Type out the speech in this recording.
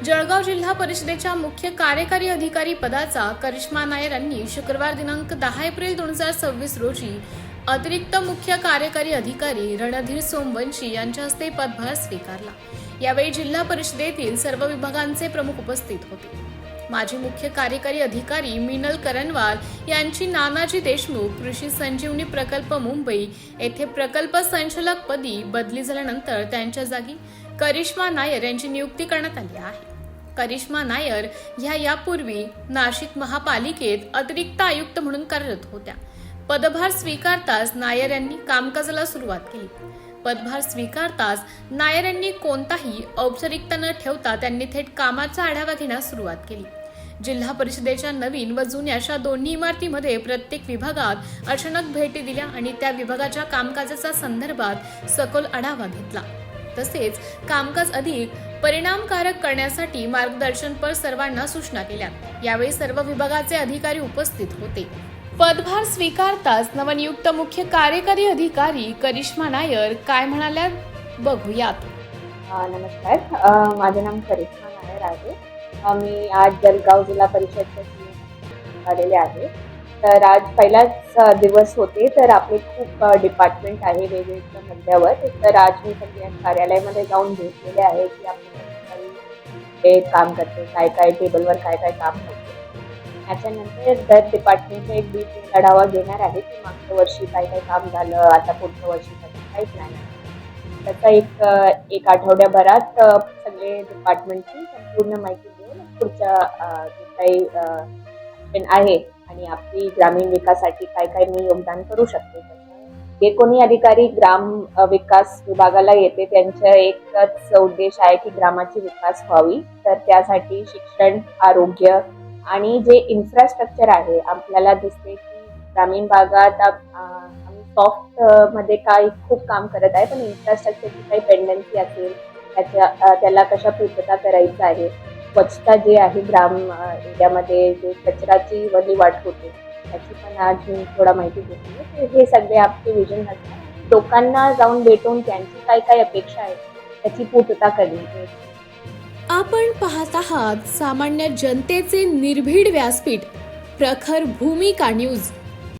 जळगाव जिल्हा परिषदेच्या मुख्य कार्यकारी अधिकारी पदाचा करिश्मा नायर यांनी शुक्रवार दिनांक 10 एप्रिल 2026 रोजी अतिरिक्त मुख्य कार्यकारी अधिकारी रणधीर सोमवंशी यांच्या हस्ते पदभार स्वीकारला। यावेळी जिल्हा परिषदेतील सर्व विभागांचे प्रमुख उपस्थित होते। माजी मुख्य कार्यकारी अधिकारी मिनल करनवाल यांची नानाजी देशमुख कृषी संजीवनी प्रकल्प मुंबई येथे प्रकल्प संचालक पदी बदली झाल्यानंतर त्यांच्या जागी करिश्मा नायर यांची नियुक्ती करण्यात आली आहे। करिश्मा नायर ह्या यापूर्वी नाशिक महापालिकेत अतिरिक्त आयुक्त म्हणून कार्यरत होत्या। पदभार स्वीकारताच नायर यांनी कामकाजाला सुरुवात केली। पदभार स्वीकारताच नायर यांनी कोणताही औपचारिकता न ठेवता त्यांनी थेट कामाचा आढावा घेण्यास सुरुवात केली। जिल्हा परिषदेच्या नवीन व जुन्या अशा दोन्ही इमारतीमध्ये प्रत्येक विभागात अचानक भेटी दिल्या आणि त्या विभागाच्या कामकाजाच्या संदर्भात सखोल आढावा घेतला। तसेच कामकाज अधिक परिणामकारक करण्यासाठी मार्गदर्शनपर सर्वांना सूचना केल्या। यावेळी सर्व विभागाचे अधिकारी उपस्थित होते। पदभार स्वीकारताच नवनियुक्त मुख्य कार्यकारी अधिकारी करिश्मा नायर काय म्हणाल्या बघूयात। नमस्कार, माझे नाम करिश्मा नायर आहे। मी आज जळगाव जिल्हा परिषद आलेले आहे। तर आज पहिलाच दिवस होते, तर आपले खूप डिपार्टमेंट आहे वेगवेगळ्या मुद्द्यावर। तर आज मी सगळ्या कार्यालयामध्ये जाऊन भेटलेले आहे की आपले काम करते, काय काय टेबलवर काय काय काम करते। त्याच्यानंतर दर डिपार्टमेंटचा एक डिटेल आढावा घेणार आहे की मागच्या वर्षी काय काय काम झालं, आता पुढच्या वर्षीसाठी काय प्लॅन आहे। त्याचा एक आठवड्याभरात सगळे डिपार्टमेंटची संपूर्ण माहिती देऊन पुढच्या जे काही आहे आणि आपली ग्रामीण विकासासाठी काय काय मी योगदान करू शकते। जे कोणी अधिकारी ग्राम विकास विभागाला येते त्यांचा एकच उद्देश आहे की ग्रामाची विकास व्हावी। तर त्यासाठी शिक्षण, आरोग्य आणि जे इन्फ्रास्ट्रक्चर आहे, आपल्याला दिसते की ग्रामीण भागात आम्ही सॉफ्ट मध्ये काय खूप काम करत आहे, पण इन्फ्रास्ट्रक्चरची काही पेंडन्सी असेल त्याला कशा पूर्तता करायचं आहे। स्वच्छता जे आहे ग्राम एरियामध्ये जे कचराची विल्हेवाट होते त्याची पण आज मी थोडा माहिती घेतली। हे सगळे आपले विजन असतात, लोकांना जाऊन भेटून त्यांची काय काय अपेक्षा आहे त्याची पूर्तता करणे। आपण पाहत आहात सामान्य जनतेचे निर्भीड व्यासपीठ प्रखर भूमिका न्यूज।